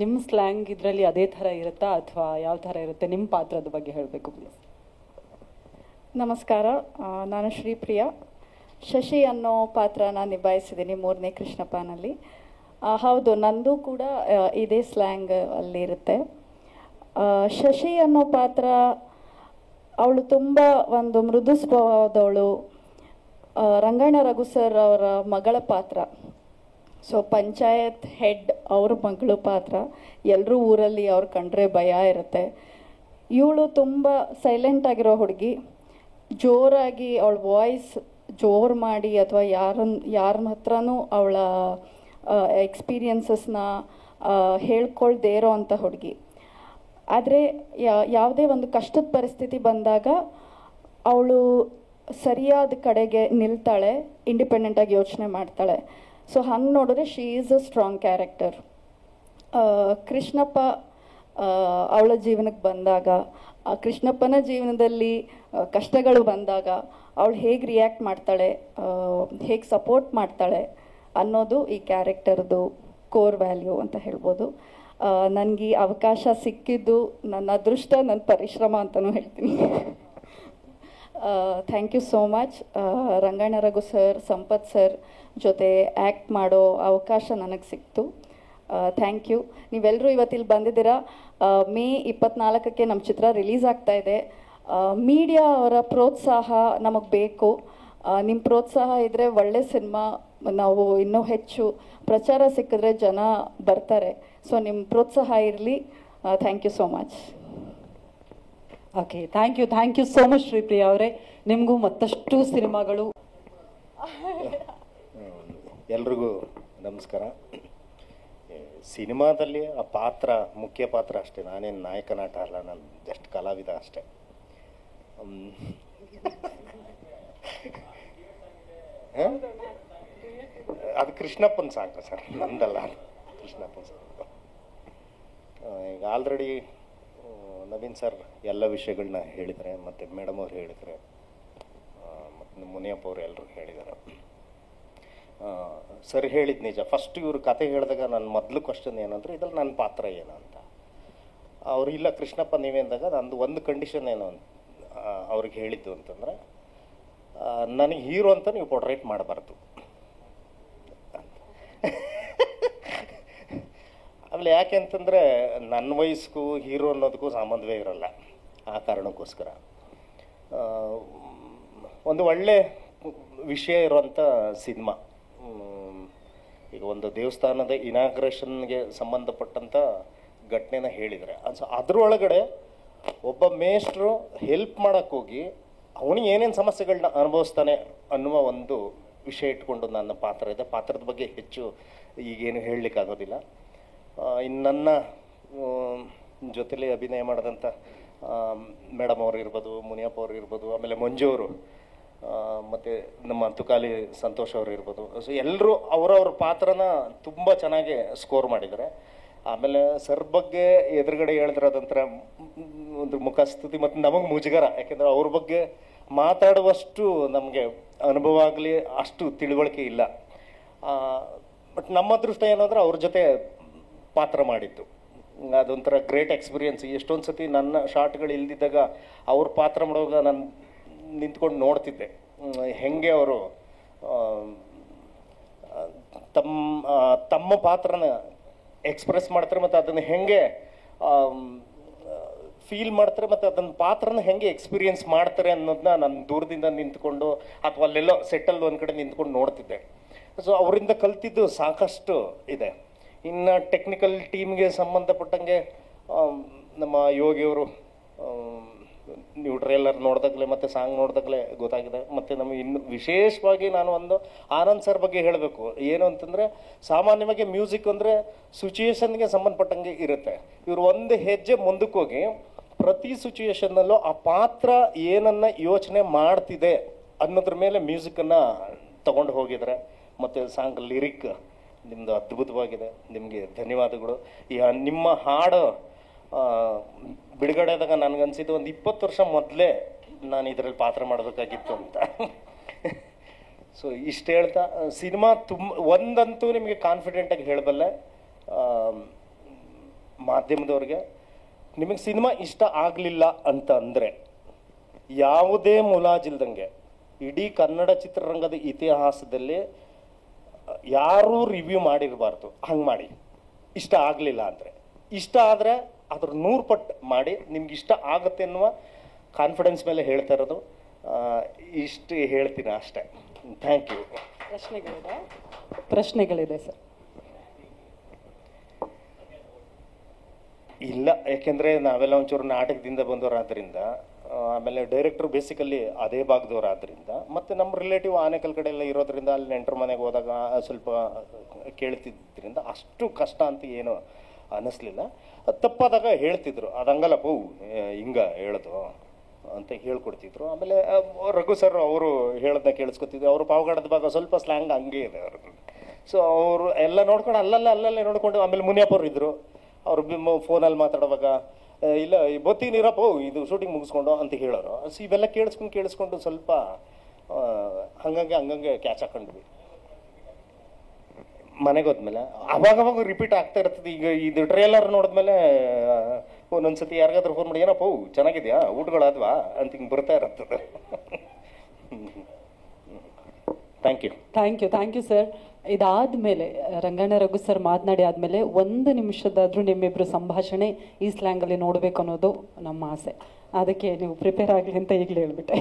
ನಿಮ್ಮ ಸ್ಲ್ಯಾಂಗ್ ಇದರಲ್ಲಿ ಅದೇ ಥರ ಇರುತ್ತಾ ಅಥವಾ ಯಾವ ಥರ ಇರುತ್ತೆ? ನಿಮ್ಮ ಪಾತ್ರದ ಬಗ್ಗೆ ಹೇಳಬೇಕು ಪ್ಲೀಸ್. ನಮಸ್ಕಾರ, ನಾನು ಶ್ರೀಪ್ರಿಯಾ. ಶಶಿ ಅನ್ನೋ ಪಾತ್ರ ನಾನು ನಿಭಾಯಿಸಿದ್ದೀನಿ 3ನೇ ಕೃಷ್ಣಪ್ಪನಲ್ಲಿ. ಹೌದು, ನಂದು ಕೂಡ ಇದೇ ಸ್ಲ್ಯಾಂಗ್ ಅಲ್ಲಿರುತ್ತೆ. ಶಶಿ ಅನ್ನೋ ಪಾತ್ರ, ಅವಳು ತುಂಬ ಒಂದು ಮೃದು ಸ್ವಭಾವದವಳು. ರಂಗಣ್ಣ ರಘು ಸರ್ ಅವರ ಮಗಳ ಪಾತ್ರ. ಸೊ ಪಂಚಾಯತ್ ಹೆಡ್ ಅವ್ರ ಮಗಳು ಪಾತ್ರ. ಎಲ್ಲರೂ ಊರಲ್ಲಿ ಅವ್ರು ಕಂಡ್ರೆ ಭಯ ಇರುತ್ತೆ. ಇವಳು ತುಂಬ ಸೈಲೆಂಟ್ ಆಗಿರೋ ಹುಡುಗಿ. ಜೋರಾಗಿ ಅವಳ ವಾಯ್ಸ್ ಜೋರು ಮಾಡಿ ಅಥವಾ ಯಾರ ಹತ್ರನೂ ಅವಳ ಎಕ್ಸ್ಪೀರಿಯನ್ಸಸ್ನ ಹೇಳ್ಕೊಳ್ದೇ ಇರೋ ಅಂಥ ಹುಡುಗಿ. ಆದರೆ ಯಾವುದೇ ಒಂದು ಕಷ್ಟದ ಪರಿಸ್ಥಿತಿ ಬಂದಾಗ ಅವಳು ಸರಿಯಾದ ಕಡೆಗೆ ನಿಲ್ತಾಳೆ, ಇಂಡಿಪೆಂಡೆಂಟಾಗಿ ಯೋಚನೆ ಮಾಡ್ತಾಳೆ. ಸೊ ಹಂಗೆ ನೋಡಿದ್ರೆ she is a strong character. Krishnappa ಅವಳ ಜೀವನಕ್ಕೆ ಬಂದಾಗ, ಕೃಷ್ಣಪ್ಪನ ಜೀವನದಲ್ಲಿ ಕಷ್ಟಗಳು ಬಂದಾಗ ಅವಳು ಹೇಗೆ ರಿಯಾಕ್ಟ್ ಮಾಡ್ತಾಳೆ, ಹೇಗೆ ಸಪೋರ್ಟ್ ಮಾಡ್ತಾಳೆ ಅನ್ನೋದು ಈ ಕ್ಯಾರೆಕ್ಟರ್ದು ಕೋರ್ ವ್ಯಾಲ್ಯೂ ಅಂತ ಹೇಳ್ಬೋದು. ನನಗೆ ಈ ಅವಕಾಶ ಸಿಕ್ಕಿದ್ದು ನನ್ನ ಅದೃಷ್ಟ, ನನ್ನ ಪರಿಶ್ರಮ ಅಂತಲೂ ಹೇಳ್ತೀನಿ. Thank you so much. Ranganna Raghu sir, Sampath sir ಜೊತೆ ಆ್ಯಕ್ಟ್ ಮಾಡೋ ಅವಕಾಶ ನನಗೆ ಸಿಕ್ತು. Thank you. ನೀವೆಲ್ಲರೂ ಇವತ್ತಿಲ್ಲಿ ಬಂದಿದ್ದೀರಾ. ಮೇ 24ಕ್ಕೆ ನಮ್ಮ ಚಿತ್ರ ರಿಲೀಸ್ ಆಗ್ತಾ ಇದೆ. ಮೀಡಿಯಾ ಅವರ ಪ್ರೋತ್ಸಾಹ ನಮಗೆ ಬೇಕು. ನಿಮ್ಮ ಪ್ರೋತ್ಸಾಹ ಇದ್ದರೆ ಒಳ್ಳೆ ಸಿನಿಮಾ ನಾವು ಇನ್ನೂ ಹೆಚ್ಚು ಪ್ರಚಾರ ಸಿಕ್ಕಿದ್ರೆ ಜನ ಬರ್ತಾರೆ. ಸೊ ನಿಮ್ಮ ಪ್ರೋತ್ಸಾಹ ಇರಲಿ. Thank you so much. Okay, thank you so much Shripriya ಅವರೇ. ನಿಮಗೂ ಮತ್ತಷ್ಟು ಸಿನಿಮಾಗಳು. ಎಲ್ರಿಗೂ ನಮಸ್ಕಾರ. ಸಿನಿಮಾದಲ್ಲಿ ಆ ಪಾತ್ರ ಮುಖ್ಯ ಪಾತ್ರ ಅಷ್ಟೇ, ನಾನೇನು ನಾಯಕ ನಟ ಅಲ್ಲ, ನಾನು ಜಸ್ಟ್ ಕಲಾವಿದ ಅಷ್ಟೇ. ಅದು ಕೃಷ್ಣಪ್ಪನ ಸಾಂಗ್ ಸರ್, ನಂದಲ್ಲ, ಕೃಷ್ಣಪ್ಪನ ಸಾಂಗ್. ಈಗ ಆಲ್ರೆಡಿ ನವೀನ್ ಸರ್ ಎಲ್ಲ ವಿಷಯಗಳನ್ನ ಹೇಳಿದ್ದಾರೆ, ಮತ್ತು ಮೇಡಮ್ ಅವ್ರು ಹೇಳಿದ್ದಾರೆ, ಮತ್ತು ಮುನಿಯಪ್ಪ ಅವರು ಎಲ್ಲರೂ ಹೇಳಿದ್ದಾರೆ. ಸರ್ ಹೇಳಿದ ನಿಜ. ಫಸ್ಟ್ ಇವ್ರ ಕತೆ ಹೇಳಿದಾಗ ನನ್ನ ಮೊದಲು ಕ್ವಶನ್ ಏನಂದ್ರೆ, ಇದ್ರಲ್ಲಿ ನನ್ನ ಪಾತ್ರ ಏನು ಅಂತ. ಅವ್ರು ಇಲ್ಲ ಕೃಷ್ಣಪ್ಪ ನೀವೇ ಅಂದಾಗ ನಂದು ಒಂದು ಕಂಡೀಷನ್ ಏನು ಅಂತ ಅವ್ರಿಗೆ ಹೇಳಿದ್ದು ಅಂತಂದರೆ, ನನಗೆ ಹೀರೋ ಅಂತ ನೀವು ಪೋರ್ಟ್ರೇಟ್ ಮಾಡಬಾರ್ದು. ಆಮೇಲೆ ಯಾಕೆ ಅಂತಂದರೆ ನನ್ನ ವಯಸ್ಸಿಗೂ ಹೀರೋ ಅನ್ನೋದಕ್ಕೂ ಸಂಬಂಧವೇ ಇರೋಲ್ಲ. ಆ ಕಾರಣಕ್ಕೋಸ್ಕರ ಒಂದು ಒಳ್ಳೆ ವಿಷಯ ಇರುವಂಥ ಸಿನಿಮಾ. ಈಗ ಒಂದು ದೇವಸ್ಥಾನದ ಇನಾಗ್ರೇಷನ್ಗೆ ಸಂಬಂಧಪಟ್ಟಂಥ ಘಟನೆನ ಹೇಳಿದರೆ, ಅದರೊಳಗಡೆ ಒಬ್ಬ ಮೇಷ್ಟ್ರು ಹೆಲ್ಪ್ ಮಾಡೋಕ್ಕೋಗಿ ಅವನಿಗೆ ಏನೇನು ಸಮಸ್ಯೆಗಳನ್ನ ಅನುಭವಿಸ್ತಾನೆ ಅನ್ನುವ ಒಂದು ವಿಷಯ ಇಟ್ಕೊಂಡು ನನ್ನ ಪಾತ್ರ ಇದೆ. ಪಾತ್ರದ ಬಗ್ಗೆ ಹೆಚ್ಚು ಈಗೇನು ಹೇಳಲಿಕ್ಕಾಗೋದಿಲ್ಲ. ಇನ್ನು ನನ್ನ ಜೊತೆಲಿ ಅಭಿನಯ ಮಾಡಿದಂಥ ಮೇಡಮ್ ಅವರು ಇರ್ಬೋದು, ಮುನಿಯಪ್ಪ ಅವರು ಇರ್ಬೋದು, ಆಮೇಲೆ ಮಂಜು ಅವರು, ಮತ್ತು ನಮ್ಮ ತುಕಾಲಿ ಸಂತೋಷ್ ಅವರು ಇರ್ಬೋದು. ಸೊ ಎಲ್ಲರೂ ಅವರವ್ರ ಪಾತ್ರನ ತುಂಬ ಚೆನ್ನಾಗಿ ಸ್ಕೋರ್ ಮಾಡಿದ್ದಾರೆ. ಆಮೇಲೆ ಸರ್ ಬಗ್ಗೆ ಎದುರುಗಡೆ ಹೇಳಿದ್ರೆ ಅದೊಂಥರ ಒಂದು ಮುಖಸ್ತುತಿ ಮತ್ತು ನಮಗೆ ಮುಜುಗರ. ಯಾಕೆಂದರೆ ಅವ್ರ ಬಗ್ಗೆ ಮಾತಾಡುವಷ್ಟು ನಮಗೆ ಅನುಭವ ಆಗಲಿ ಅಷ್ಟು ತಿಳುವಳಿಕೆ ಇಲ್ಲ. ಬಟ್ ನಮ್ಮ ಅದೃಷ್ಟ ಏನಂದ್ರೆ ಅವ್ರ ಜೊತೆ ಪಾತ್ರ ಮಾಡಿದ್ದು ಅದೊಂಥರ ಗ್ರೇಟ್ ಎಕ್ಸ್ಪೀರಿಯನ್ಸ್. ಎಷ್ಟೊಂದು ಸತಿ ನನ್ನ ಶಾರ್ಟ್ಗಳು ಇಲ್ದಿದ್ದಾಗ ಅವ್ರ ಪಾತ್ರ ಮಾಡುವಾಗ ನಾನು ನಿಂತ್ಕೊಂಡು ನೋಡ್ತಿದ್ದೆ ಹೆಂಗೆ ಅವರು ತಮ್ಮ ಪಾತ್ರನ ಎಕ್ಸ್ಪ್ರೆಸ್ ಮಾಡ್ತಾರೆ, ಮತ್ತು ಅದನ್ನು ಹೆಂಗೆ ಫೀಲ್ ಮಾಡ್ತಾರೆ, ಮತ್ತು ಅದನ್ನ ಪಾತ್ರನ ಹೆಂಗೆ ಎಕ್ಸ್ಪೀರಿಯನ್ಸ್ ಮಾಡ್ತಾರೆ ಅನ್ನೋದನ್ನ ನಾನು ದೂರದಿಂದ ನಿಂತ್ಕೊಂಡು ಅಥವಾ ಅಲ್ಲೆಲ್ಲೋ ಸೆಟ್ಟಲ್ ಒಂದು ಕಡೆ ನಿಂತ್ಕೊಂಡು ನೋಡ್ತಿದ್ದೆ. ಸೊ ಅವರಿಂದ ಕಲ್ತಿದ್ದು ಸಾಕಷ್ಟು ಇದೆ. ಇನ್ನು ಟೆಕ್ನಿಕಲ್ ಟೀಮ್ಗೆ ಸಂಬಂಧಪಟ್ಟಂಗೆ ನಮ್ಮ ಯೋಗಿಯವರು ನೀವು ಟ್ರೇಲರ್ ನೋಡಿದಾಗಲೇ ಮತ್ತು ಸಾಂಗ್ ನೋಡಿದಾಗಲೇ ಗೊತ್ತಾಗಿದೆ. ಮತ್ತು ನಮಗೆ ಇನ್ನು ವಿಶೇಷವಾಗಿ ನಾನು ಒಂದು ಆನಂದ್ ಸರ್ ಬಗ್ಗೆ ಹೇಳಬೇಕು. ಏನು ಅಂತಂದರೆ, ಸಾಮಾನ್ಯವಾಗಿ ಮ್ಯೂಸಿಕ್ ಅಂದರೆ ಸಿಚುಯೇಷನ್ಗೆ ಸಂಬಂಧಪಟ್ಟಂಗೆ ಇರುತ್ತೆ. ಇವರು ಒಂದು ಹೆಜ್ಜೆ ಮುಂದಕ್ಕೆ ಹೋಗಿ ಪ್ರತಿ ಸಿಚುಯೇಷನ್ನಲ್ಲೂ ಆ ಪಾತ್ರ ಏನನ್ನ ಯೋಚನೆ ಮಾಡ್ತಿದೆ ಅನ್ನೋದ್ರ ಮೇಲೆ ಮ್ಯೂಸಿಕನ್ನು ತಗೊಂಡು ಹೋಗಿದ್ದಾರೆ. ಮತ್ತು ಸಾಂಗ್ ಲಿರಿಕ್ ನಿಮ್ಮದು ಅದ್ಭುತವಾಗಿದೆ. ನಿಮಗೆ ಧನ್ಯವಾದಗಳು. ನಿಮ್ಮ ಹಾಡು ಬಿಡುಗಡೆದಾಗ ನನಗನ್ಸಿದ್ದು ಒಂದು 20 ವರ್ಷ ಮೊದಲೇ ನಾನು ಇದರಲ್ಲಿ ಪಾತ್ರ ಮಾಡಬೇಕಾಗಿತ್ತು ಅಂತ. ಸೊ ಇಷ್ಟು ಹೇಳ್ತಾ ಸಿನಿಮಾ ಒಂದಂತೂ ನಿಮಗೆ ಕಾನ್ಫಿಡೆಂಟಾಗಿ ಹೇಳಬಲ್ಲೆ, ಮಾಧ್ಯಮದವ್ರಿಗೆ, ನಿಮಗೆ ಸಿನಿಮಾ ಇಷ್ಟ ಆಗಲಿಲ್ಲ ಅಂತ ಅಂದರೆ ಯಾವುದೇ ಮುಲಾಜಿಲ್ದಂಗೆ ಇಡೀ ಕನ್ನಡ ಚಿತ್ರರಂಗದ ಇತಿಹಾಸದಲ್ಲಿ ಯಾರೂ ರಿವ್ಯೂ ಮಾಡಿರಬಾರ್ದು. ಹಂಗೆ ಮಾಡಿ, ಇಷ್ಟ ಆಗಲಿಲ್ಲ ಅಂದರೆ. ಇಷ್ಟ ಆದರೆ ಅದ್ರ 100 ಪಟ್ಟು ಮಾಡಿ, ನಿಮ್ಗೆ ಇಷ್ಟ ಆಗುತ್ತೆ ಅನ್ನುವ ಕಾನ್ಫಿಡೆನ್ಸ್ ಮೇಲೆ ಹೇಳ್ತಾ ಇರೋದು. ಇಷ್ಟು ಹೇಳ್ತೀನಿ ಅಷ್ಟೇ. Thank you. ಪ್ರಶ್ನೆಗಳಿದೆ ಸರ್? ಇಲ್ಲ, ಯಾಕೆಂದರೆ ನಾವೆಲ್ಲ ಒಂಚೂರು ನಾಟಕದಿಂದ ಬಂದವರಾದ್ರಿಂದ, ಆಮೇಲೆ ಡೈರೆಕ್ಟರ್ ಬೇಸಿಕಲಿ ಅದೇ ಭಾಗದವರಾದ್ರಿಂದ, ಮತ್ತು ನಮ್ಮ ರಿಲೇಟಿವ್ ಆನೇಕಲ್ ಕಡೆ ಎಲ್ಲ ಇರೋದ್ರಿಂದ ಅಲ್ಲಿ ನೆಂಟರ ಮನೆಗೆ ಹೋದಾಗ ಸ್ವಲ್ಪ ಕೇಳ್ತಿದ್ದರಿಂದ ಅಷ್ಟು ಕಷ್ಟ ಅಂತ ಏನು ಅನ್ನಿಸ್ಲಿಲ್ಲ. ತಪ್ಪಾದಾಗ ಹೇಳ್ತಿದ್ರು, ಅದಂಗಲ್ಲ ಪೋ ಹಿಂಗ ಹೇಳೋದು ಅಂತ ಹೇಳ್ಕೊಡ್ತಿದ್ರು. ಆಮೇಲೆ ರಘು ಸರ್ ಅವರು ಹೇಳೋದನ್ನ ಕೇಳಿಸ್ಕೊತಿದ್ರು. ಅವರು ಪಾವಗಡದ ಭಾಗ ಸ್ವಲ್ಪ ಸ್ಲ್ಯಾಂಗ್ ಹಂಗೆ ಇದೆ ಅವ್ರದ್ದು. ಸೊ ಅವರು ಎಲ್ಲ ನೋಡ್ಕೊಂಡು ಅಲ್ಲಲ್ಲೇ ನೋಡ್ಕೊಂಡು, ಆಮೇಲೆ ಮುನಿಯಪ್ಪರು ಇದ್ದರು, ಅವರು ಫೋನಲ್ಲಿ ಮಾತಾಡುವಾಗ ಇಲ್ಲ ಬತ್ತೀನಿರಪ್ಪ ಇದು ಶೂಟಿಂಗ್ ಮುಗಿಸ್ಕೊಂಡು ಅಂತ ಹೇಳೋರು. ಸೊ ಇವೆಲ್ಲ ಕೇಳಿಸ್ಕೊಂಡು ಸ್ವಲ್ಪ ಹಂಗಂಗೆ ಕ್ಯಾಚ್ ಹಾಕೊಂಡ್ವಿ. ಮನೆಗೆ ಹೋದ್ಮೇಲೆ ಅವಾಗ ರಿಪೀಟ್ ಆಗ್ತಾ ಇರ್ತದೆ. ಈಗ ಇದು ಟ್ರೇಲರ್ ನೋಡಿದ್ಮೇಲೆ ಒಂದೊಂದ್ಸತಿ ಯಾರಿಗಾದ್ರೂ ಫೋನ್ ಮಾಡಿ, ಏನಪ್ಪ ಚೆನ್ನಾಗಿದೆಯಾ ಊಟಗಳಾದ್ವಾ ಅಂತ ಹಿಂಗೆ ಬರ್ತಾ ಇರ್ತದೆ. Thank you sir. ಇದಾದ್ಮೇಲೆ ರಂಗಣ್ಣ ರಘು ಸರ್ ಮಾತನಾಡಿ ಆದ್ಮೇಲೆ 1 ನಿಮಿಷದಾದ್ರೂ ನಿಮ್ಮಿಬ್ರು ಸಂಭಾಷಣೆ ಈ ಸ್ಲ್ಯಾಂಗಲ್ಲಿ ನೋಡ್ಬೇಕು ಅನ್ನೋದು ನಮ್ಮ ಆಸೆ. ಅದಕ್ಕೆ ನೀವು ಪ್ರಿಪೇರ್ ಆಗಲಿ ಅಂತ ಈಗಲೇ ಹೇಳ್ಬಿಟ್ಟೆ.